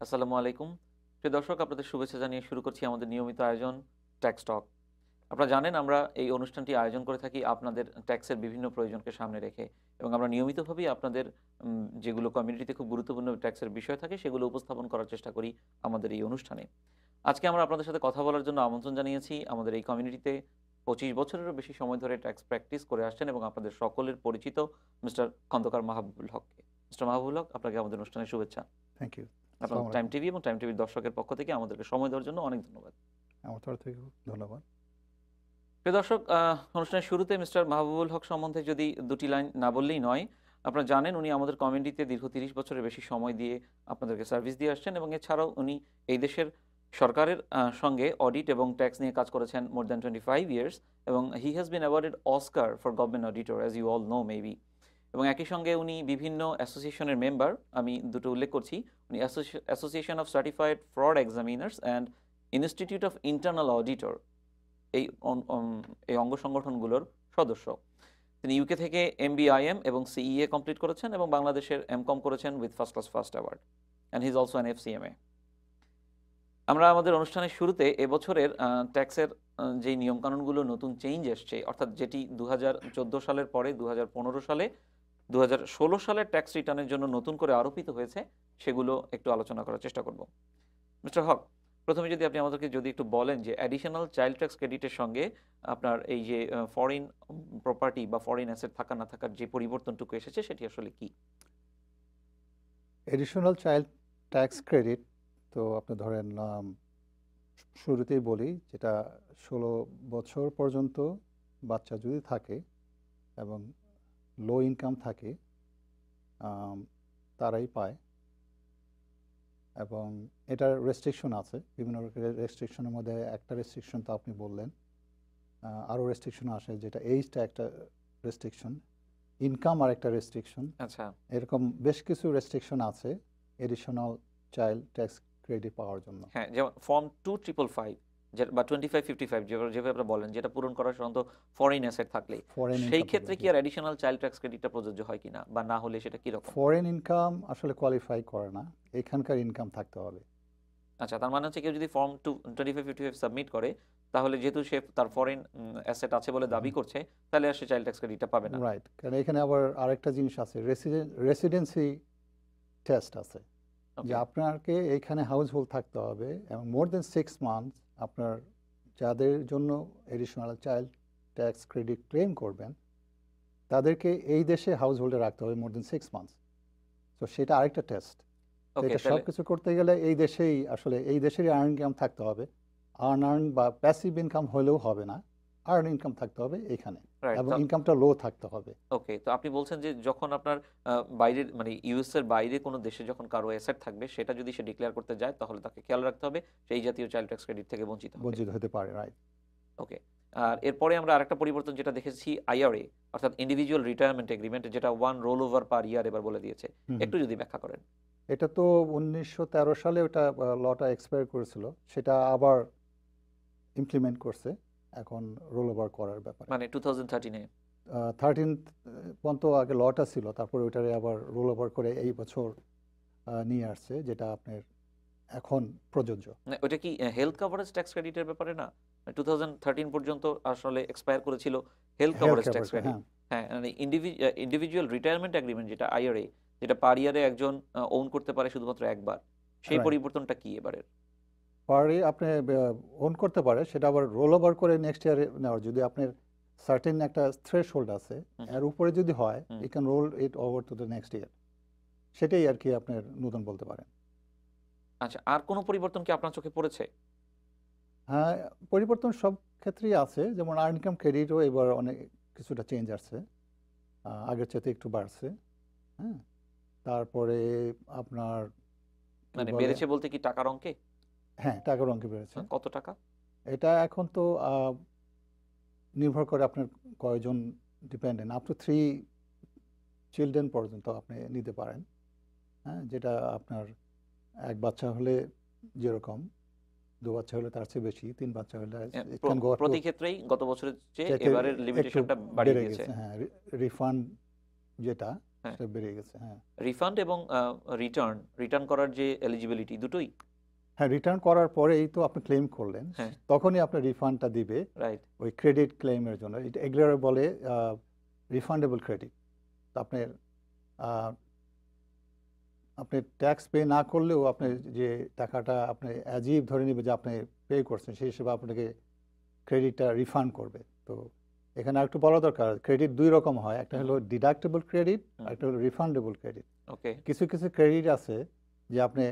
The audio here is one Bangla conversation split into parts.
আসসালামু আলাইকুম। প্রিয় দর্শক, আপনাদের শুভেচ্ছা জানিয়ে শুরু করছি আমাদের নিয়মিত আয়োজন ট্যাক্স টক। আপনারা জানেন আমরা এই অনুষ্ঠানটি আয়োজন করে থাকি আপনাদের ট্যাক্সের বিভিন্ন প্রয়োজনকে সামনে রেখে, এবং আমরা নিয়মিতভাবেই আপনাদের যেগুলো কমিউনিটিতে খুব গুরুত্বপূর্ণ ট্যাক্সের বিষয় থাকে সেগুলো উপস্থাপন করার চেষ্টা করি আমাদের এই অনুষ্ঠানে। আজকে আমরা আপনাদের সাথে কথা বলার জন্য আমন্ত্রণ জানিয়েছি আমাদের এই কমিউনিটিতে ২৫ বছরেরও বেশি সময় ধরে ট্যাক্স প্র্যাকটিস করে আসছেন এবং আপনাদের সকলের পরিচিত মিস্টার খন্দকার মাহবুবুল হককে। মিস্টার মাহবুবুল হক, আপনাকে আমাদের অনুষ্ঠানে শুভেচ্ছা। Thank you. আপনার আসসালামু টাইম আলাইকুম। টিভি এবং টাইম টিভির দর্শকের পক্ষ থেকে আমাদেরকে সময় দেওয়ার জন্য অনেক ধন্যবাদ। আমার তরফ থেকেও ধন্যবাদ। প্রিয় দর্শক, অনুষ্ঠানের শুরুতে মিস্টার মাহবুবুল হক সম্বন্ধে যদি দুটি লাইন না বললেই নয়। আপনারা জানেন উনি আমাদের কমিউনিটিতে দীর্ঘ ৩০ বছরের বেশি সময় দিয়ে আপনাদেরকে সার্ভিস দিয়ে আসছেন, এবং এছাড়াও উনি এই দেশের সরকারের সঙ্গে অডিট এবং ট্যাক্স নিয়ে কাজ করেছেন মোর দ্যান 25 ইয়ার্স, এবং he has been awarded Oscar for government auditor, as you all know maybe. এবং একই সঙ্গে উনি বিভিন্ন অ্যাসোসিয়েশনের মেম্বার, আমি দুটো উল্লেখ করছি। উনি association of certified fraud examiners and institute of internal auditor, এই এই অঙ্গ সংগঠনগুলোর সদস্য। তিনি ইউকে থেকে MBIM এবং CEA কমপ্লিট করেছেন এবং বাংলাদেশের MCOM করেছেন with first class first award, and he is also an FCMA। আমরা আমাদের অনুষ্ঠানের শুরুতে এবছরের ট্যাক্সের যেই নিয়মকানুনগুলো নতুন চেঞ্জ এসছে, অর্থাৎ যেটি 2014 সালের পরে 2015 সালে 2016 সালের ট্যাক্স রিটার্নের জন্য নতুন করে আরোপিত হয়েছে, সেগুলো একটু আলোচনা করার চেষ্টা করব। মিস্টার হক, প্রথমে যদি আপনি আমাদেরকে যদি একটু বলেন যে অ্যাডিশনাল চাইল্ড ট্যাক্স ক্রেডিটের সঙ্গে আপনার এই যে ফরেন প্রপার্টি বা ফরেন অ্যাসেট থাকা না থাকার যে পরিবর্তনটুকু এসেছে সেটি আসলে কি? এডিশনাল চাইল্ড ট্যাক্স ক্রেডিট, তো আপনি ধরেন শুরুতেই বলি, যেটা 16 বছর পর্যন্ত বাচ্চা যদি থাকে এবং লো ইনকাম থাকে, তারাই পায়। এবং এটার রেস্ট্রিকশন আছে, বিভিন্ন রকমের রেস্ট্রিকশনের মধ্যে একটা রেস্ট্রিকশন তো আপনি বললেন, আরও রেস্ট্রিকশন আসে, যেটা এইজটা একটা রেস্ট্রিকশন, ইনকাম আর একটা রেস্ট্রিকশন। আচ্ছা, এরকম বেশ কিছু রেস্ট্রিকশন আছে এডিশনাল চাইল্ড ট্যাক্স ক্রেডিট পাওয়ার জন্য। হ্যাঁ, যেমন ফর্ম 2555 বা 2555 যেভাবে আপনারা বলেন, যেটা পূরণ করা সাধারণত ফরেন অ্যাসেট থাকলেই, ফরেন সেই ইনকাম ক্ষেত্রে কি আর অ্যাডিশনাল চাইল্ড ট্যাক্স ক্রেডিটটা প্রযোজ্য হয় কিনা, বা না হলে সেটা কি রকম? ফরেন ইনকাম আসলে কোয়ালিফাই করে না, এখানকার ইনকাম থাকতে হবে। আচ্ছা, তার মানে হচ্ছে কেউ যদি ফর্ম 2555 সাবমিট করে, তাহলে যেহেতু সে তার ফরেন অ্যাসেট আছে বলে দাবি করছে, তাহলে আর সে চাইল্ড ট্যাক্স ক্রেডিটটা পাবে না। রাইট, কারণ এখানে আবার আরেকটা জিনিস আছে, রেসিডেন্সি টেস্ট আছে, যে ওকে। আপনাকে এখানে হাউস হোল্ড থাকতে হবে এবং মোর দেন 6 মান্থস। আপনার যাদের জন্য additional child tax credit claim করবেন, তাদেরকে এই দেশে হাউস হোল্ডে রাখতে হবে মোর দেন 6 মান্থস। তো সেটা আরেকটা টেস্ট। ওকে, এটা সব তাহলে কিছু করতে গেলে এই দেশেই আসলে এই দেশেরই আর্ন ইনকাম থাকতে হবে। আর্ন বা প্যাসিভ ইনকাম হলেও হবে না, আর্ন ইনকাম থাকতে হবে এখানে, রাইট। এবং ইনকামটা লো থাকতে হবে। ওকে, তো আপনি বলছেন যে যখন আপনার বাইরের মানে ইউএস এর বাইরে কোনো দেশে যখন কারো অ্যাসেট থাকবে, সেটা যদি সে ডিক্লেয়ার করতে যায়, তাহলে তাকে খেয়াল রাখতে হবে সেই জাতীয় চাইল্ড ট্যাক্স ক্রেডিট থেকে বঞ্চিত হবে। বঞ্চিত হতে পারে, রাইট। ওকে। আর এরপরে আমরা আরেকটা পরিবর্তন যেটা দেখেছি, IRA, অর্থাৎ ইন্ডিভিজুয়াল রিটায়ারমেন্ট এগ্রিমেন্ট, যেটা ওয়ান রোল ওভার পার ইয়ার এবার বলে দিয়েছে। হুম হুম। একটু যদি ব্যাখ্যা করেন। এটা তো 1913 সালে ওটা লটা এক্সপায়ার করেছিল, সেটা আবার ইমপ্লিমেন্ট করছে এখন রোল ওভার করার ব্যাপারে। মানে 2013-এ। 13 পর্যন্ত আগে লটা ছিল, তারপরে ওইটারে আবার রোল ওভার করে এই বছর নিয়ে আসছে, যেটা আপনার এখন প্রযোজ্য। মানে ওইটা কি হেলথ কভারেজ ট্যাক্স ক্রেডিটের ব্যাপারে না? 2013 পর্যন্ত আসলে এক্সপায়ার করেছিল health health coverage tax coverage, credit. হ্যাঁ। হ্যাঁ, মানে ইন্ডিভিজুয়াল রিটায়ারমেন্ট এগ্রিমেন্ট যেটা IRA, যেটা পার ইয়ারে একজন ওন করতে পারে শুধুমাত্র একবার, সেই রাইট, পরিবর্তনটা কি এবারের? পারে আপনি ওন করতে পারে, সেটা আবার রোল ওভার করে নেক্সট ইয়ারে নেওয়ার, যদি আপনার সার্টেন একটা থ্রেশ হোল্ড আছে, হুম এর হুম উপরে যদি হয়, হুম। You can roll it over to the next year. সেটাই আর কি আপনার নতুন বলতে পারেন। আচ্ছা, আর কোনো পরিবর্তন কি আপনার চোখে পড়েছে? হ্যাঁ, পরিবর্তন সব ক্ষেত্রেই আছে, যেমন আর্ন ইনকাম ক্রেডিটও এবার অনেক কিছুটা চেঞ্জ আসছে, আগের চাইতে একটু বাড়ছে। হ্যাঁ, তারপরে আপনার কি মানে বলে, বেড়েছে বলতে কি টাকার অঙ্কে? হ্যাঁ, টাকার অঙ্কে বেড়েছে। কত টাকা? এটা এখন তো নির্ভর করে আপনার কয়জন ডিপেন্ডেন্ট, আপ টু 3 চিলড্রেন পর্যন্ত আপনি নিতে পারেন। হ্যাঁ, যেটা আপনার এক বাচ্চা হলে যেরকম, 2 বাচ্চা হলে তার চেয়ে বেশি, 3 বাচ্চা হলে it can go up to, প্রতি ক্ষেত্রেই গত বছরের চেয়ে এবারের একটু লিমিটেশনটা বাড়িয়ে বেড়ে দিয়েছে। গেছে। হ্যাঁ, রিফান্ড যেটা, হ্যাঁ সেটা বেড়ে গেছে। হ্যাঁ, রিফান্ড এবং রিটার্ন করার যে এলিজিবিলিটি দুটোই। হ্যাঁ, রিটার্ন করার পরেই তো আপনি ক্লেম করলেন, হ্যাঁ তখনই আপনার রিফান্ডটা দিবে রাইট। ওই ক্রেডিট ক্লেমের জন্য। এগুলোর বলে রিফান্ডেবল ক্রেডিট। তো আহ, আপনি ট্যাক্স পে না করলেও আপনি যে টাকাটা আপনি অ্যাজিভ ধরে নেবে যে আপনি পে করছেন, সেই হিসেবে আপনাকে ক্রেডিটটা রিফান্ড করবে। তো এখানে একটু বলা দরকার, ক্রেডিট দুই রকম হয়, একটা হলো ডিডাক্টেবল ক্রেডিট, আর একটা হলো রিফান্ডেবল ক্রেডিট। ওকে। কিছু কিছু ক্রেডিট আছে যে আপনি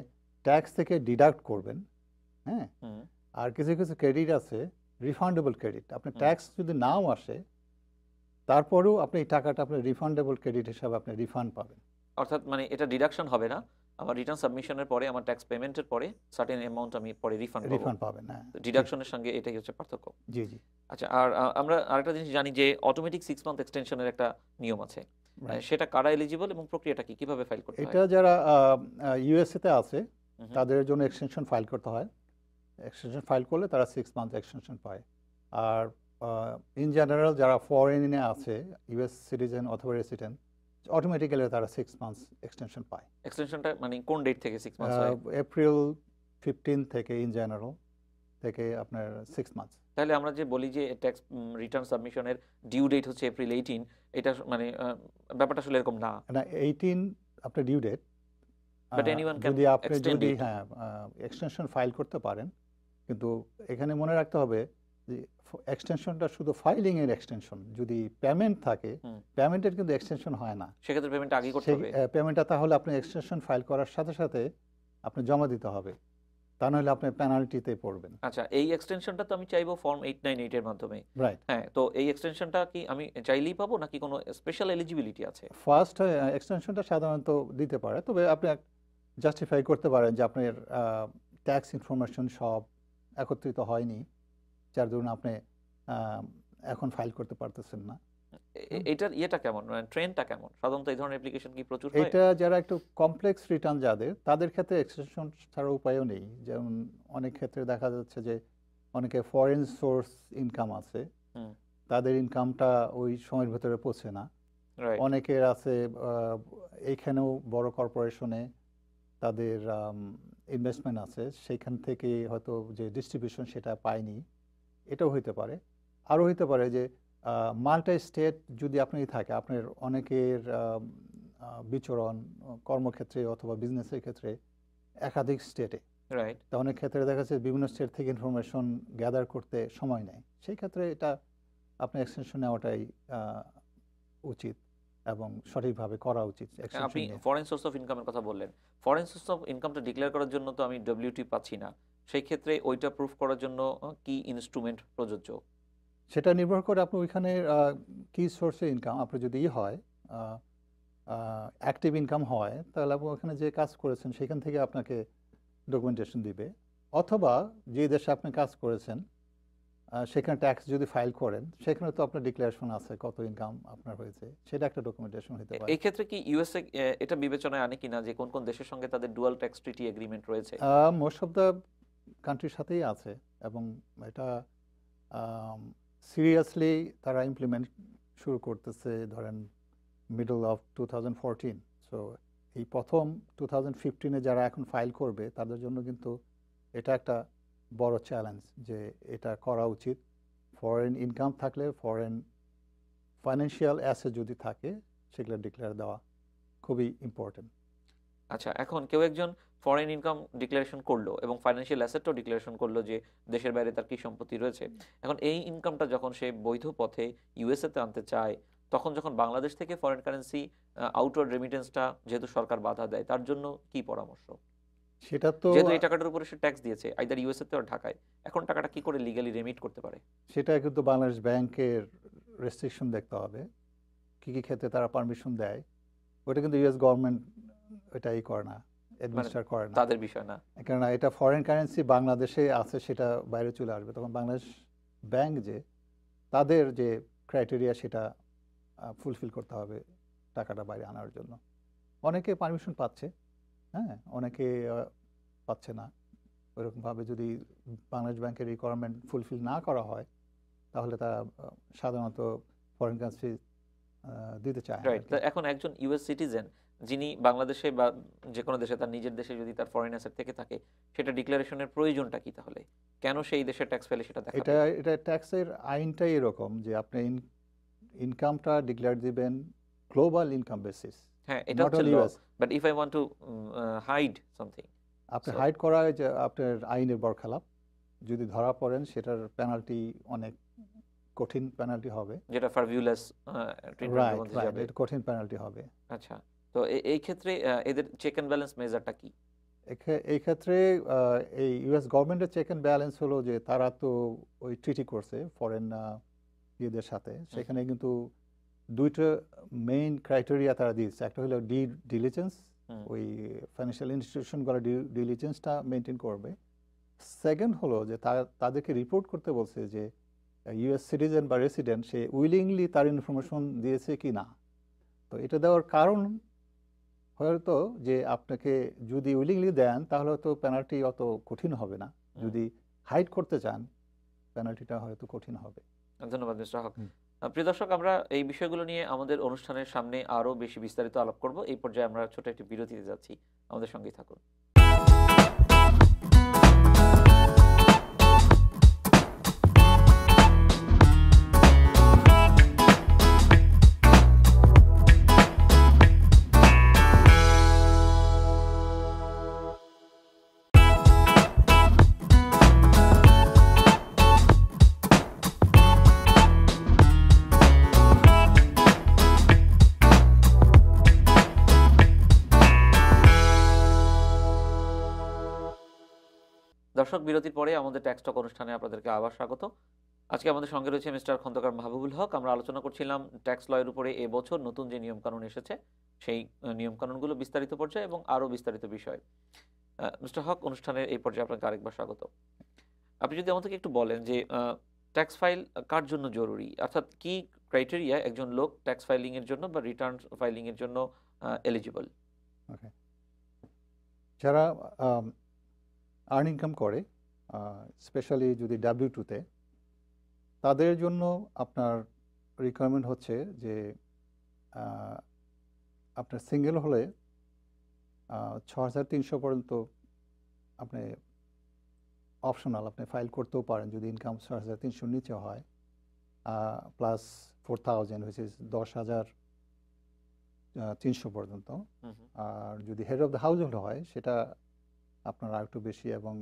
ট্যাক্স থেকে ডিডাক্ট করবেন, হ্যাঁ, আর কিছু কিছু ক্রেডিট আছে রিফান্ডেবল ক্রেডিট। আপনি ট্যাক্স যদি নাও আসে, তারপরেও আপনি এই টাকাটা আপনি রিফান্ডেবল ক্রেডিট হিসাবে আপনি রিফান্ড পাবেন। অর্থাৎ মানে এটা ডিডাকশন হবে না, আমার রিটার্ন সাবমিশনের পরে আমার ট্যাক্স পেমেন্টের পরে সার্টেন অ্যামাউন্ট আমি পরে রিফান্ড পাবো। রিফান্ড পাবেন, হ্যাঁ। ডিডাকশনের সঙ্গে এটাই হচ্ছে পার্থক্য। জি, জি, আচ্ছা, আর আমরা আরেকটা জিনিস জানি যে অটোমেটিক 6 মান্থ এক্সটেনশনের একটা নিয়ম আছে। রাইট। সেটা কারা এলিজিবল এবং প্রক্রিয়াটা কি, কিভাবে ফাইল করতে হয়? এটা যারা ইউএসএ তে আছে হুম, তাদের জন্য এক্সটেনশন ফাইল করতে হয়। এক্সটেনশন ফাইল করলে তারা 6 মান্থ এক্সটেনশন পায়। আর ইন জেনারেল যারা ফরেনে আছে, ইউএস সিটিজেন অথবা রেসিডেন্ট, অটোমেটিক্যালি তারা 6 মান্থ এক্সটেনশন পায়। এক্সটেনশনটা মানে কোন ডেট থেকে 6 মান্থ হয়? এপ্রিল 15 থেকে ইন জেনারেল থেকে আপনার 6 মান্থ। তাহলে আমরা যে বলি যে ট্যাক্স রিটার্ন সাবমিশনের ডিউ ডেট হচ্ছে এপ্রিল 18, এটা মানে ব্যাপারটা আসলে এরকম না। না, 18 আপনার due date. But anyone can যদি আপনি এক্সটেন্ড যদি ইট। হ্যাঁ এক্সটেনশন ফাইল করতে পারেন, কিন্তু এখানে মনে রাখতে হবে যে এক্সটেনশনটা শুধু ফাইলিং এর এক্সটেনশন। যদি পেমেন্ট থাকে, পেমেন্টের কিন্তু এক্সটেনশন হয় না। সেক্ষেত্রে পেমেন্টটা আগেই করতে হবে। পেমেন্টটা তাহলে আপনি এক্সটেনশন ফাইল করার সাথে সাথে আপনি জমা দিতে হবে, তা নাহলে আপনি পেনাল্টিতে পড়বেন। আচ্ছা, এই এক্সটেনশনটা তো আমি চাইবো ফর্ম 898 এর মাধ্যমে। রাইট। হ্যাঁ, তো এই এক্সটেনশনটা কি আমি চাইলেই পাবো নাকি কোনো স্পেশাল এলিজিবিলিটি আছে? ফার্স্ট এক্সটেনশনটা সাধারণত দিতে পারে, তবে আপনি জাস্টিফাই করতে পারেন যে আপনার ট্যাক্স ইনফরমেশন সব একত্রিত হয়নি, যার জন্য আপনি এখন ফাইল করতে পারতেছেন না। এটার ইয়েটা কেমন, মানে ট্রেন্ডটা কেমন? সাধারণত এই ধরনের অ্যাপ্লিকেশন কি প্রচুর হয়? এটা যারা একটু কমপ্লেক্স রিটার্ন তাদের ক্ষেত্রে এক্সটেনশন ছাড়া উপায়ও নেই। যেমন অনেক ক্ষেত্রে দেখা যাচ্ছে যে অনেকে ফরেন সোর্স ইনকাম আছে, তাদের ইনকামটা ওই সময়ের ভেতরে পৌঁছে না। রাইট। অনেকের আছে এইখানেও বড় কর্পোরেশনে তাদের ইনভেস্টমেন্ট আছে, সেইখান থেকে হয়তো যে ডিস্ট্রিবিউশন সেটা পায়নি, এটাও হইতে পারে। আরও হইতে পারে যে মাল্টি স্টেট যদি আপনি থাকে, আপনার অনেকের বিচরণ কর্মক্ষেত্রে অথবা বিজনেসের ক্ষেত্রে একাধিক স্টেটে। রাইট। তা অনেক ক্ষেত্রে দেখা যাচ্ছে বিভিন্ন স্টেট থেকে ইনফরমেশন গ্যাদার করতে সময় নেয়, সেই ক্ষেত্রে এটা আপনি এক্সটেনশন নেওয়াটাই উচিত এবং সঠিকভাবে করা উচিত। আপনি ফরেন সোর্স অফ ইনকামের কথা বললেন। ফরেন সোর্স অফ ইনকামটা ডিক্লেয়ার করার জন্য তো আমি ডব্লিউটি পাচ্ছি না, সেই ক্ষেত্রে ওইটা প্রুফ করার জন্য কি ইনস্ট্রুমেন্ট প্রযোজ্য? সেটা নির্ভর করে আপনি ওইখানে কি সোর্সে ইনকাম, আপনার যদি হয় অ্যাক্টিভ ইনকাম হয়, তাহলে আপনি ওখানে যে কাজ করেছেন সেখান থেকে আপনাকে ডকুমেন্টেশন দিবে। অথবা যে দেশে আপনি কাজ করেছেন সেখানে ট্যাক্স যদি ফাইল করেন, সেখানে তো আপনার ডিক্লারেশন আছে কত ইনকাম আপনার হয়েছে, সেটা একটা ডকুমেন্টেশন হতে পারে। এই ক্ষেত্রে কি ইউএসএ এটা বিবেচনায় আনে কিনা যে কোন কোন দেশের সঙ্গে তাদের ডুয়াল ট্যাক্স ট্রিটি এগ্রিমেন্ট রয়েছে? মোস্ট অফ দ্য কান্ট্রির সাথেই আছে, এবং এটা সিরিয়াসলি তারা ইমপ্লিমেন্ট শুরু করতেছে ধরেন মিডল অফ 2014। সো এই প্রথম 2015-এ যারা এখন ফাইল করবে তাদের জন্য কিন্তু এটা একটা বড় চ্যালেঞ্জ যে এটা করা উচিত। ফরেন ইনকাম থাকলে, ফরেন ফাইন্যান্সিয়াল অ্যাসেট যদি থাকে, সেগুলো ডিক্লেয়ার দেওয়া খুবই ইম্পর্টেন্ট। আচ্ছা, এখন কেউ একজন ফরেন ইনকাম ডিক্লারেশন করলো এবং ফাইন্যান্সিয়াল অ্যাসেটও ডিক্লারেশন করলো যে দেশের বাইরে তার কি সম্পত্তি রয়েছে। এখন এই ইনকামটা যখন সে বৈধ পথে ইউএসএতে আনতে চায়, তখন যখন বাংলাদেশ থেকে ফরেন কারেন্সি আউটওয়ার্ড রেমিটেন্সটা যেহেতু সরকার বাধা দেয়, তার জন্য কি পরামর্শ? সেটা তো যেহেতু এই টাকাটার উপরে সে ট্যাক্স দিয়েছে আইদার ইউএসএতে আর ঢাকায়, এখন টাকাটা কি করে লিগ্যালি রেমিট করতে পারে? সেটা কিন্তু বাংলাদেশ ব্যাংকের রেস্ট্রিকশন দেখতে হবে, কি কি ক্ষেত্রে তারা পারমিশন দেয়। ওটা কিন্তু ইউএস গভর্নমেন্ট এটাই করে না, অ্যাডমিনিস্টার করে না, তাদের বিষয় না। কেননা এটা ফরেন কারেন্সি বাংলাদেশে আছে, সেটা বাইরে চলে আসবে, তখন বাংলাদেশ ব্যাংক যে তাদের যে ক্রাইটেরিয়া সেটা ফুলফিল করতে হবে টাকাটা বাইরে আনার জন্য। অনেকে পারমিশন পাচ্ছে, হ্যাঁ, অনেকে পাচ্ছে না। ওইরকমভাবে যদি বাংলাদেশ ব্যাংকের রিকোয়ারমেন্ট ফুলফিল না করা হয়, তাহলে তারা সাধারণত ফরেন কারেন্সি দিতে চায় না আর রাইট। কি। এখন একজন ইউএস সিটিজেন যিনি বাংলাদেশে বা যে কোনো দেশে তার নিজের দেশে যদি তার ফরেন অ্যাসেট থেকে থাকে, সেটা ডিক্লারেশনের প্রয়োজনটা কি তাহলে? কেন সেই দেশে ট্যাক্স ফেলে সেটা দেখাবে? এটা এটা ট্যাক্সের আইনটাই এরকম যে আপনি ইনকামটা ডিক্লেয়ার দিবেন গ্লোবাল ইনকাম বেসিস, হ্যাঁ, এটা নট হচ্ছে only law. US. But if I want to hide something, আপনি সো হাইড করা যে আপনার আইনের বরখেলাপ, যদি ধরা পড়েন সেটার পেনাল্টি অনেক কঠিন পেনাল্টি হবে। যেটা ফার্ভিউলাস ট্রিটমেন্টের রাইট মধ্যে রাইট যাবে। এটা কঠিন পেনাল্টি হবে। আচ্ছা, তো এই ক্ষেত্রে এদের চেক অ্যান্ড ব্যালেন্স মেজারটা কি? এই ক্ষেত্রে এই ইউএস গভর্নমেন্টের চেক অ্যান্ড ব্যালেন্স হলো যে তারা তো ওই ট্রিটি করছে ফরেন ইয়েদের সাথে, সেখানে কিন্তু দুইটা মেইন ক্রাইটেরিয়া তারা দিয়েছে। একটা হলো ডিলিজেন্স, ওই ফাইন্যান্সিয়াল ইনস্টিটিউশনগুলো ডিলিজেন্সটা মেনটেন করবে। সেকেন্ড হলো যে তাদেরকে রিপোর্ট করতে বলছে যে ইউএস সিটিজেন বা রেসিডেন্ট সে উইলিংলি তার ইনফরমেশন দিয়েছে কি না। তো এটা দেওয়ার কারণ হয়তো যে আপনাকে যদি উইলিংলি দেন তাহলে তো পেনাল্টি অত কঠিন হবে না, যদি হাইড করতে চান পেনাল্টিটা হয়তো কঠিন হবে। ধন্যবাদ মিস্টার হক। হুম। প্রিয় দর্শক, আমরা এই বিষয়গুলো নিয়ে আমাদের অনুষ্ঠানের সামনে আরও বেশি বিস্তারিত আলাপ করব। এই পর্যায়ে আমরা ছোট একটি বিরতিতে যাচ্ছি, আমাদের সঙ্গেই থাকুন। দর্শক, বিরতির পরে আমাদের ট্যাক্স টক অনুষ্ঠানে আপনাদেরকে আবার স্বাগত। আজকে আমাদের সঙ্গে রয়েছে মিস্টার খন্দকার মাহবুবুল হক। আমরা আলোচনা করছিলাম ট্যাক্স লয়ের উপরে এবছর নতুন যে নিয়মকানুন এসেছে সেই নিয়মকানুনগুলো বিস্তারিত পর্যায়ে এবং আরও বিস্তারিত বিষয়। মিস্টার হক, অনুষ্ঠানের এই পর্যায়ে আপনাকে আরেকবার স্বাগত। আপনি যদি আমাদেরকে একটু বলেন যে ট্যাক্স ফাইল কার জন্য জরুরি, অর্থাৎ কি ক্রাইটেরিয়া একজন লোক ট্যাক্স ফাইলিং এর জন্য বা রিটার্ন ফাইলিং এর জন্য এলিজিবল? ওকে, যারা আর্ন ইনকাম করে স্পেশালি যদি W2-তে, তাদের জন্য আপনার রিকোয়ারমেন্ট হচ্ছে যে আপনার সিঙ্গেল হলে 6,300 পর্যন্ত আপনি অপশনাল আপনি ফাইল করতেও পারেন যদি ইনকাম 6,300 নিচে হয়, প্লাস 4,000 হুইচ ইজ 10,300 পর্যন্ত। আর যদি head of the house hold হয় সেটা আপনার আর একটু বেশি, এবং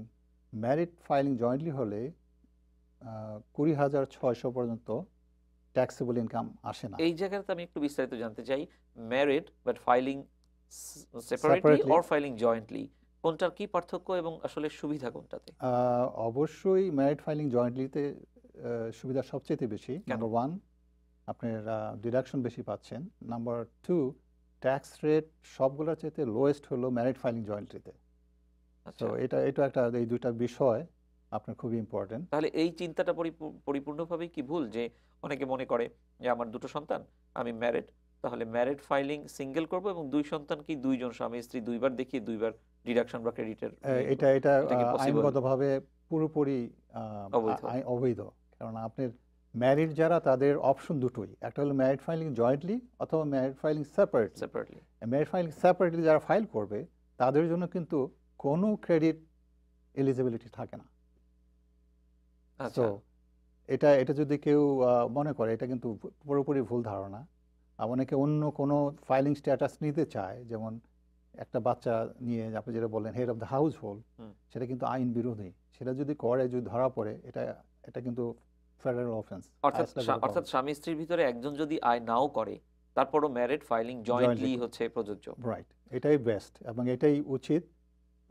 ম্যারিড ফাইলিং জয়েন্টলি হলে 20,600 পর্যন্ত ট্যাক্সেবল ইনকাম আসে না। এই জায়গাতে আমি একটু বিস্তারিত জানতে চাই। Married but filing separately Separately, or filing jointly, কোনটার কি পার্থক্য এবং আসলে সুবিধা কোনটাতে? অবশ্যই ম্যারিড ফাইলিং জয়েন্টলিতে সুবিধা সবচেয়ে বেশি। কেন? নাম্বার 1, আপনার ডিডাকশন বেশি পাচ্ছেন। নাম্বার 2, ট্যাক্স রেট সবগুলোর চাইতে লোয়েস্ট হলো ম্যারিড ফাইলিং জয়েন্টলিতে। তো আচ্ছা, এটা একটা, এই দুইটা বিষয় আপনার খুবই ইম্পর্টেন্ট। তাহলে এই চিন্তাটা পরিপূর্ণভাবেই কি ভুল? যে অনেকে মনে করে যে আমার দুটো সন্তান, আমি ম্যারিড, তাহলে ম্যারিড ফাইলিং সিঙ্গেল করব এবং দুই সন্তানকেই দুইজন স্বামী স্ত্রী দুইবার দেখিয়ে দুইবার ডিডাকশন বা ক্রেডিটের এটা এটা কি পসিবল? আইনগতভাবে পুরোপুরি অবৈধ। অবৈধ। কারণ আপনার ম্যারিড যারা তাদের অপশন দুটোই, একটা হলো ম্যারিড ফাইলিং জয়েন্টলি অথবা married filing separately. Separately. Married filing separately যারা ফাইল করবে তাদের জন্য কিন্তু কোনো ক্রেডিট এলিজিবিলিটি থাকে না। আচ্ছা, তো এটা যদি কেউ মনে করে, এটা কিন্তু পুরোপুরি ভুল ধারণা। অনেকে অন্য কোনো ফাইলিং স্ট্যাটাস নিতে চায়, যেমন একটা বাচ্চা নিয়ে আপনি যেটা বললেন head of the house hold, সেটা কিন্তু আইন বিরোধী। সেটা যদি করে, যদি ধরা পড়ে, এটা কিন্তু ফেডারেল অফেন্স। অর্থাৎ স্বামী স্ত্রীর ভিতরে একজন যদি আয় নাও করে, তারপরও ম্যারিড ফাইলিং জয়েন্টলি হচ্ছে প্রযোজ্য। রাইট, এটাই বেস্ট এবং এটাই উচিত।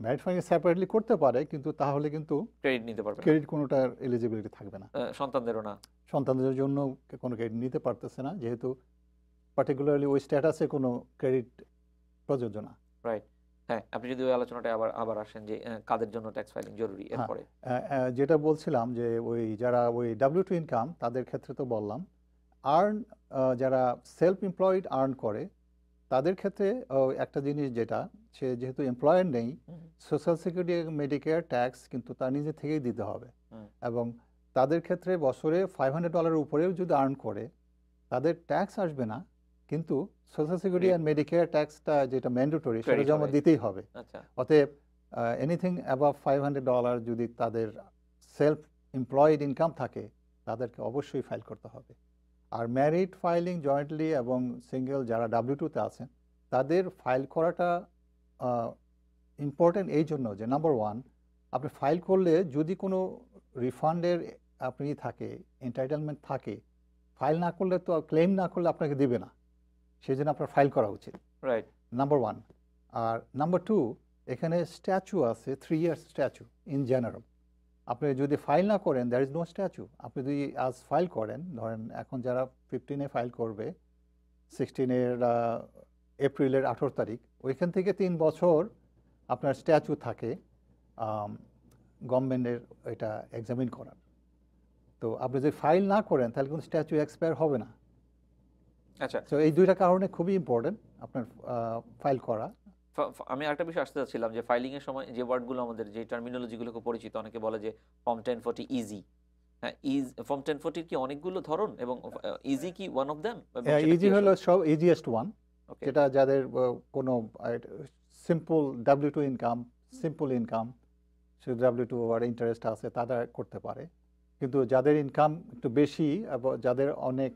ম্যারিড ফাইলিং সেপারেটলি করতে পারে, কিন্তু তাহলে কিন্তু ক্রেডিট নিতে পারবে না, ক্রেডিট কোনোটার এলিজিবিলিটি থাকবে না। সন্তানদেরও না। সন্তানদের জন্য কোনো ক্রেডিট নিতে পারতেছে না, যেহেতু পার্টিকুলারলি ওই স্ট্যাটাসে কোনো ক্রেডিট প্রযোজ্য না। রাইট। হ্যাঁ, আপনি যদি ওই আলোচনাটা আবার আসেন যে কাদের জন্য ট্যাক্স ফাইলিং জরুরি এরপরে। যেটা বলছিলাম যে যারা W2 ইনকাম তাদের ক্ষেত্রে তো বললাম। আর্ন যারা সেলফ এমপ্লয়েড আর্ন করে তাদের ক্ষেত্রে একটা জিনিস, যেটা সে যেহেতু এমপ্লয়ার নেই, সোশ্যাল সিকিউরিটি মেডিকেয়ার ট্যাক্স কিন্তু তার নিজে থেকেই দিতে হবে। এবং তাদের ক্ষেত্রে বছরে $500 উপরেও যদি আর্ন করে তাদের ট্যাক্স আসবে না, কিন্তু social security Great. And Medicare ট্যাক্সটা যেটা ম্যান্ডেটরি সেটা Credit জমা হয়। দিতেই হবে। আচ্ছা, অতএব এনিথিং অ্যাবাভ $500 যদি তাদের সেলফ এমপ্লয়েড ইনকাম থাকে তাদেরকে অবশ্যই ফাইল করতে হবে। আর ম্যারিড ফাইলিং জয়েন্টলি এবং সিঙ্গেল যারা W2-তে আছেন তাদের ফাইল করাটা ইম্পর্টেন্ট এই জন্য যে নাম্বার ওয়ান, আপনি ফাইল করলে যদি কোনো রিফান্ডের আপনি থাকে, এন্টাইটেলমেন্ট থাকে, ফাইল না করলে তো ক্লেম না করলে আপনাকে দিবে না, সেই জন্য আপনার ফাইল করা উচিত, রাইট। Number one. আর নাম্বার টু, এখানে স্ট্যাচু আছে 3 ইয়ার্স স্ট্যাচু ইন জেনারেল। আপনি যদি ফাইল না করেন দ্যার ইজ নো স্ট্যাচু। আপনি যদি আজ ফাইল করেন, ধরেন এখন যারা 15-এ ফাইল করবে, 16-এর এপ্রিলের 18 তারিখ, ওইখান থেকে 3 বছর আপনার স্ট্যাচু থাকে গভর্নমেন্টের এটা এক্সামিন করার। তো আপনি যদি ফাইল না করেন তাহলে কোনো স্ট্যাচু এক্সপায়ার হবে না। আচ্ছা, তো এই দুইটা কারণে খুবই ইম্পর্টেন্ট আপনার ফাইল করা। আমি আরেকটা বিষয় আসতে চাচ্ছিলাম যে ফাইলিং এর সময় যে ওয়ার্ডগুলো আমাদের যে টার্মিনোলজিগুলো খুব পরিচিত, অনেকে বলে যে ফর্ম 1040 ইজি। হ্যাঁ, ফর্ম 1040 কি অনেকগুলো ধরন এবং ইজি কি ওয়ান অফ দেম? ইজি হলো সব ইজিয়েস্ট ওয়ান, ওকে, যেটা যাদের কোনো simple W2 income, simple income, শুধু W2 আর ইন্টারেস্ট আছে তারা করতে পারে। কিন্তু যাদের ইনকাম একটু বেশি এবং যাদের অনেক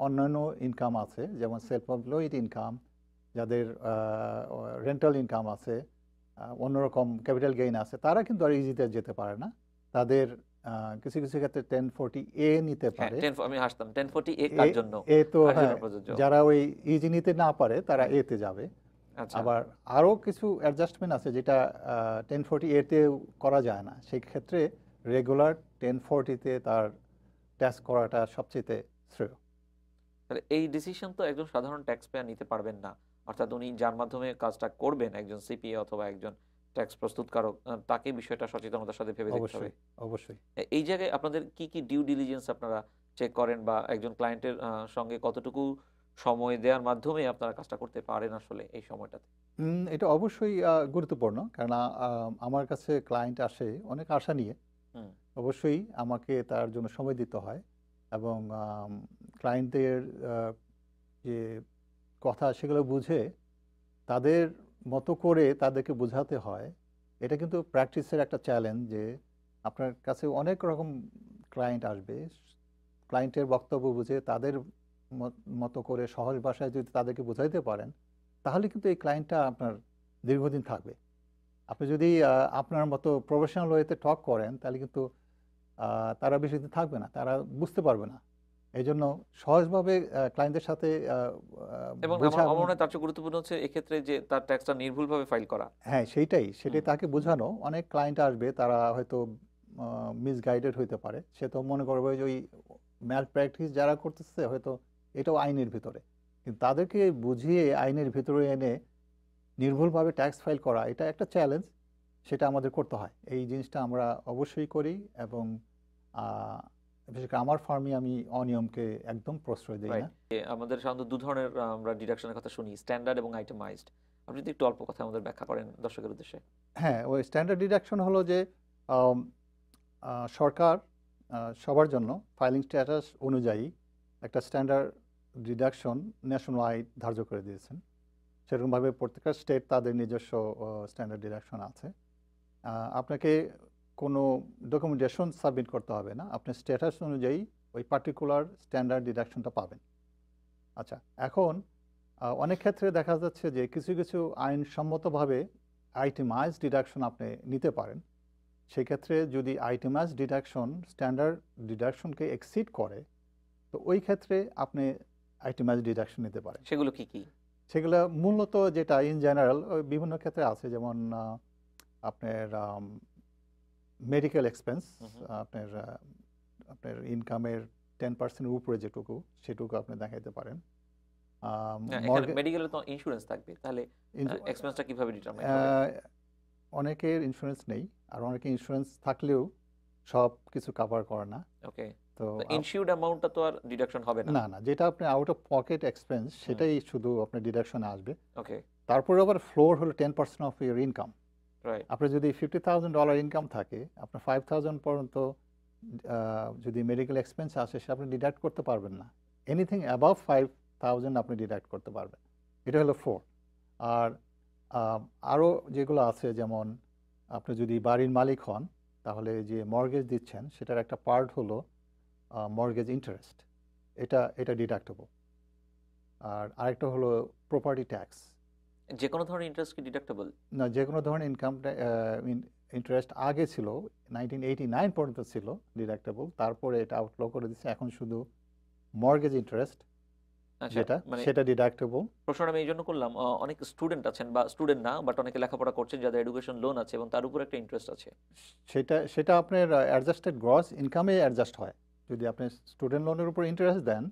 অন্যান্য ইনকাম আছে, যেমন সেলফ এমপ্লয়েড ইনকাম, যাদের রেন্টাল ইনকাম আছে, অন্যরকম ক্যাপিটাল গেইন আছে, তারা কিন্তু আর ইজিতে যেতে পারে না। তাদের কিছু কিছু ক্ষেত্রে 1040A নিতে হ্যাঁ, পারে। আমি হাসতাম 1040 এ কার জন্য? এ তো কার জন্য হ্যাঁ, প্রযোজ্য? যারা ওই ইজি নিতে না পারে তারা এতে যাবে। আচ্ছা, আবার আরও কিছু অ্যাডজাস্টমেন্ট আছে যেটা 1040A-তেও করা যায় না, সেই ক্ষেত্রে রেগুলার 1040-তে তার ট্যাক্স করাটা সবচেয়ে শ্রেয়। তাহলে এই ডিসিশন তো একজন সাধারণ ট্যাক্স পেয়ার নিতে পারবেন না। অর্থাৎ উনি যার মাধ্যমে কাজটা করবেন, একজন সিপিএ অথবা একজন ট্যাক্স প্রস্তুতকারক, তাকে বিষয়টা সচেতনতার সাথে ভেবে দেখতে হবে। অবশ্যই অবশ্যই। এই জায়গায় আপনাদের কি কি ডিউ ডিলিজেন্স আপনারা চেক করেন, বা একজন ক্লায়েন্টের সঙ্গে কতটুকু সময় দেওয়ার মাধ্যমে আপনারা কাজটা করতে পারেন আসলে এই সময়টাতে? এটা অবশ্যই গুরুত্বপূর্ণ, কারণ আমার কাছে ক্লায়েন্ট আসে অনেক আশা নিয়ে। হুম, অবশ্যই আমাকে তার জন্য সময় দিতে হয় এবং ক্লায়েন্টের যে কথা সেগুলো বুঝে তাদের মতো করে তাদেরকে বোঝাতে হয়। এটা কিন্তু প্র্যাকটিসের একটা চ্যালেঞ্জ যে আপনার কাছে অনেক রকম ক্লায়েন্ট আসবে। ক্লায়েন্টের বক্তব্য বুঝে তাদের মতো করে সহজ ভাষায় যদি তাদেরকে বোঝাইতে পারেন তাহলে কিন্তু এই ক্লায়েন্টটা আপনার দীর্ঘদিন থাকবে। আপনি যদি আপনার মতো প্রফেশনাল ওয়েতে টক করেন তাহলে কিন্তু তারা বেশি দিন থাকবে না, তারা বুঝতে পারবে না। এই জন্য সহজভাবে ক্লায়েন্টের সাথে এবং বোঝা আমার মনে হয় তার চেয়ে গুরুত্বপূর্ণ হচ্ছে এক্ষেত্রে যে তার ট্যাক্সটা নির্ভুলভাবে ফাইল করা। হ্যাঁ, সেটাই হুম, তাকে বোঝানো। অনেক ক্লায়েন্ট আসবে তারা হয়তো মিসগাইডেড হইতে পারে, সে তো মনে করবে যে ওই ম্যাল প্র্যাকটিস যারা করতেছে হয়তো এটাও আইনের ভিতরে, কিন্তু তাদেরকে বুঝিয়ে আইনের ভিতরে এনে নির্ভুলভাবে ট্যাক্স ফাইল করা এটা একটা চ্যালেঞ্জ, সেটা আমাদের করতে হয়। এই জিনিসটা আমরা অবশ্যই করি এবং বিশেষ করে আমার ফার্মে আমি অনিয়মকে একদম প্রশ্রয় দিই না। আমাদের সাধারণত দু ধরনের আমরা ডিডাকশনের কথা শুনি, স্ট্যান্ডার্ড এবং আইটেমাইজড। আপনি যদি একটু অল্প কথা আমাদের ব্যাখ্যা করেন দর্শকের উদ্দেশ্যে। হ্যাঁ, ওই স্ট্যান্ডার্ড ডিডাকশন হলো যে আম, সরকার সবার জন্য ফাইলিং স্ট্যাটাস অনুযায়ী একটা স্ট্যান্ডার্ড ডিডাকশন ন্যাশন ওয়াইড ধার্য করে দিয়েছেন। সেরকমভাবে প্রত্যেকটা স্টেট তাদের নিজস্ব স্ট্যান্ডার্ড ডিডাকশন আছে। আপনাকে কোনো ডকুমেন্টেশন সাবমিট করতে হবে না, আপনি স্ট্যাটাস অনুযায়ী ওই পার্টিকুলার স্ট্যান্ডার্ড ডিডাকশনটা পাবেন। আচ্ছা, এখন অনেক ক্ষেত্রে দেখা যাচ্ছে যে কিছু কিছু আইনসম্মতভাবে আইটেমাইজ ডিডাকশন আপনি নিতে পারেন। সেক্ষেত্রে যদি আইটেমাইজ ডিডাকশন স্ট্যান্ডার্ড ডিডাকশনকে এক্সিড করে তো ওই ক্ষেত্রে আপনি আইটেমাইজ ডিডাকশন নিতে পারেন। সেগুলো কি কি? সেগুলো মূলত যেটা ইন জেনারেল বিভিন্ন ক্ষেত্রে আছে, যেমন আপনার মেডিকেল এক্সপেন্স, আপনার আপনার ইনকামের 10% উপরে যেটুকু সেটুকু আপনি দেখাইতে পারেন। মেডিকেলে তো ইন্স্যুরেন্স থাকবে, তাহলে এক্সপেন্সটা কিভাবে ডিটারমাইন হবে? অনেকের ইন্স্যুরেন্স নেই, আর অনেকে ইন্স্যুরেন্স থাকলেও সব কিছু কভার করে না। ওকে, তো ইনশিওর্ড অ্যামাউন্টটা তো আর ডিডাকশন হবে না। না না, যেটা আপনি আউট অফ পকেট এক্সপেন্স সেটাই শুধু আপনার ডিডাকশনে আসবে। ওকে, তারপরে আবার ফ্লোর হলো 10% অফ ইউর ইনকাম। রাইট। আপনার যদি $50,000 ইনকাম থাকে, আপনার 5,000 পর্যন্ত যদি মেডিকেল এক্সপেন্স আসে সে আপনি ডিডাক্ট করতে পারবেন না। এনিথিং অ্যাবাভ 1000 আপনি ডিডাক্ট করতে পারবেন। এটা হলো 4। আর আরও যেগুলো আছে, যেমন আপনি যদি বাড়ির মালিক হন তাহলে যে মর্গেজ দিচ্ছেন সেটার একটা পার্ট হলো মর্গেজ ইন্টারেস্ট, এটা ডিডাক্টেবল। আর আরেকটা হলো প্রপার্টি ট্যাক্স। যে কোনো ধরনের ইন্টারেস্ট কি ডিডাক্টেবল? না, যে কোনো ধরনের ইনকাম ইন্টারেস্ট আগে ছিল 1989 পর্যন্ত ছিল ডিডাক্টেবল, তারপরে এটা আউটলো করে দিচ্ছে, এখন শুধু মর্গেজ ইন্টারেস্ট আচ্ছা, যেটা মানে সেটা ডিডাক্টেবল। প্রশ্নটা আমি এই জন্য করলাম, অনেক স্টুডেন্ট আছেন বা স্টুডেন্ট না বাট অনেকে লেখাপড়া করছেন যাদের এডুকেশন লোন আছে এবং তার উপর একটা ইন্টারেস্ট আছে। সেটা আপনার অ্যাডজাস্টেড গ্রস ইনকামে অ্যাডজাস্ট হয়। যদি আপনি স্টুডেন্ট লোনের উপর ইন্টারেস্ট দেন,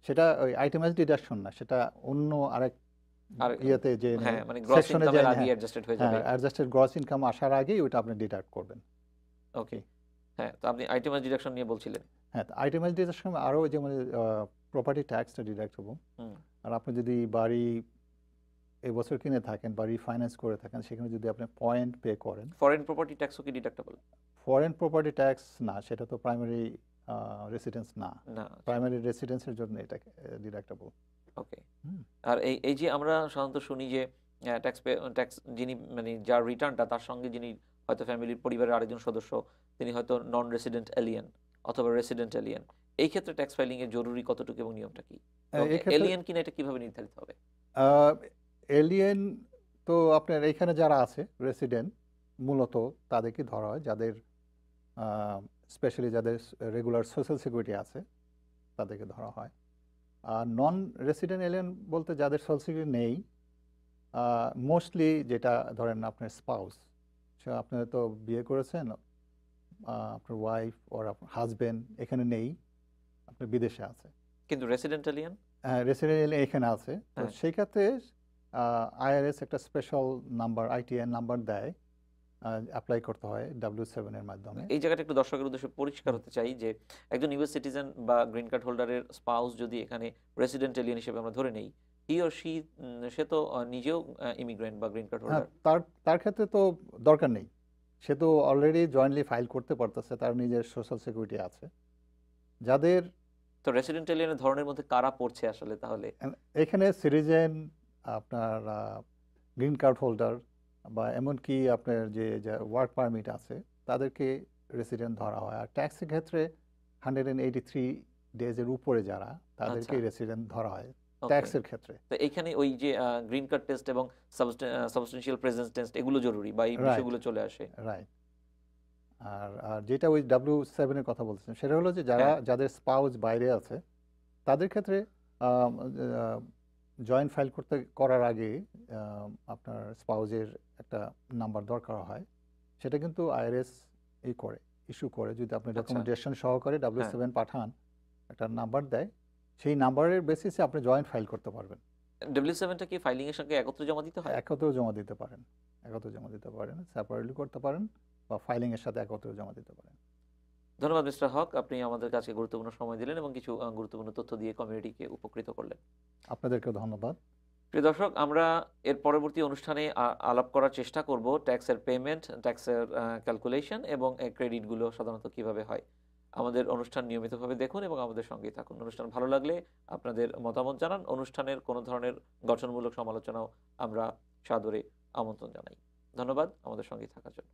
সেটা ওই আইটেমাইজ ডিডাকশন না, সেটা অন্য আরেক আর ইয়েতে যে হ্যাঁ, মানে গ্রস সেকশনে ইনকামের যায়, আগেই অ্যাডজাস্টেড হয়ে যাবে। অ্যাডজাস্টেড গ্রস ইনকাম আসার আগেই ওইটা আপনি ডিডাক্ট করবেন। ওকে, হ্যাঁ, তো আপনি আইটেমাইজ ডিডাকশন নিয়ে বলছিলেন। হ্যাঁ, আইটেমাইজ ডিডাকশন আরও যেমন প্রপার্টি ট্যাক্সটা ডিডাক্টেবল। হুম, আর আপনি যদি বাড়ি এবছর কিনে থাকেন বা রিফাইন্যান্স করে থাকেন, সেখানে যদি আপনি পয়েন্ট পে করেন। ফরেন প্রপার্টি ট্যাক্সও কি ডিডাক্টেবল? ফরেন প্রপার্টি ট্যাক্স না, সেটা তো প্রাইমারি রেসিডেন্স না। না, প্রাইমারি রেসিডেন্সের জন্য এটা ডিডাক্টেবল। ওকে। আর এই যে আমরা সাধারণত শুনি যে ট্যাক্স যিনি মানে যার রিটার্নটা, তার সঙ্গে যিনি হয়তো ফ্যামিলির পরিবারের আরেকজন সদস্য, তিনি হয়তো নন রেসিডেন্ট এলিয়েন অথবা রেসিডেন্ট এলিয়েন, এই ক্ষেত্রে ট্যাক্স ফাইলিং এর জরুরি কতটুকু এবং নিয়মটা কি? এলিয়েন কিনা এটা কিভাবে নির্ধারিত হবে? এলিয়েন তো আপনার এখানে যারা আছে রেসিডেন্ট, মূলত তাদেরকে ধরা হয়, যাদের স্পেশালি যাদের রেগুলার সোশ্যাল সিকিউরিটি আছে তাদেরকে ধরা হয়। আর নন রেসিডেন্ট এলিয়েন বলতে যাদের সোশ্যাল সিকিউরিটি নেই, মোস্টলি যেটা ধরেন আপনার স্পাউস, সে আপনি তো বিয়ে করেছেন, আপনার ওয়াইফ ওর আপনার হাজবেন্ড এখানে নেই, আপনার বিদেশে আছে, কিন্তু রেসিডেন্ট এলিয়েন রেসিডেন্ট এলিয়েন এখানে আছে, তো হ্যাঁ। সেই ক্ষেত্রে আইআরএস একটা স্পেশাল নাম্বার, আইটিএন নাম্বার দেয়, অ্যাপ্লাই করতে হয় W7 এর মাধ্যমে। এই জায়গাটা একটু দর্শকের উদ্দেশ্যে পরিষ্কার হতে চাই যে একজন ইউএস সিটিজেন বা গ্রিন কার্ড হোল্ডারের স্পাউস যদি এখানে রেসিডেন্ট এলিয়েন হিসেবে আমরা ধরে নেই, হি অর শি, সে তো নিজেও ইমিগ্রেন্ট বা গ্রিন কার্ড হ্যাঁ, হোল্ডার। তার ক্ষেত্রে তো দরকার নেই, সে তো অলরেডি জয়েন্টলি ফাইল করতে পারতেছে, তার নিজের সোশ্যাল সিকিউরিটি আছে। যাদের তো রেসিডেন্ট এলিয়েনের ধরনের মধ্যে কারা পড়ছে আসলে তাহলে? এখানে সিটিজেন, আপনার গ্রিন কার্ড হোল্ডার, বা এমনকি আপনার যে ওয়ার্ক পারমিট আছে, তাদেরকে রেসিডেন্ট ধরা হয়। আর ট্যাক্সের ক্ষেত্রে 183 ডেজের উপরে যারা, তাদেরকে আচ্ছা, রেসিডেন্ট ধরা হয় ওকে। ট্যাক্সের ক্ষেত্রে। তো এইখানে ওই যে গ্রিন কার্ড টেস্ট এবং সাবস্টেন্সিয়াল প্রেজেন্স টেস্ট এগুলো জরুরি বা এই রাইট, বিষয়গুলো চলে আসে। রাইট। আর যেটা ওই W7 এর কথা বলছেন, সেটা হলো যে হ্যাঁ, যাদের স্পাউস বাইরে আছে, তাদের ক্ষেত্রে জয়েন্ট ফাইল করার আগে আপনার স্পাউজের একটা নাম্বার দরকার হয়, সেটা কিন্তু আইআরএস ইস্যু করে, যদি আপনি আচ্ছা, রেকমেন্ডেশন সহকারে হ্যাঁ। W7 পাঠান, একটা নাম্বার দেয়, সেই নাম্বারের বেসিসে আপনি জয়েন্ট ফাইল করতে পারবেন। W7টা কি ফাইলিং এর সঙ্গে একত্রে জমা দিতে হয়? একত্রেও জমা দিতে পারেন, সেপারেটলি করতে পারেন, বা ফাইলিং এর সাথে একত্রে জমা দিতে পারেন। ধন্যবাদ মিস্টার হক, আপনি আমাদের কাছে গুরুত্বপূর্ণ সময় দিলেন এবং কিছু গুরুত্বপূর্ণ তথ্য দিয়ে কমিউনিটিকে উপকৃত করলেন। আপনাদেরকেও ধন্যবাদ। প্রিয় দর্শক, আমরা এর পরবর্তী অনুষ্ঠানে আলাপ করার চেষ্টা করব ট্যাক্সের পেমেন্ট, ট্যাক্সের ক্যালকুলেশন এবং ক্রেডিটগুলো সাধারণত কিভাবে হয়। আমাদের অনুষ্ঠান নিয়মিতভাবে দেখুন এবং আমাদের সঙ্গেই থাকুন। অনুষ্ঠান ভালো লাগলে আপনাদের মতামত জানান। অনুষ্ঠানের কোনো ধরনের গঠনমূলক সমালোচনাও আমরা সাদরে আমন্ত্রণ জানাই। ধন্যবাদ আমাদের সঙ্গেই থাকার জন্য।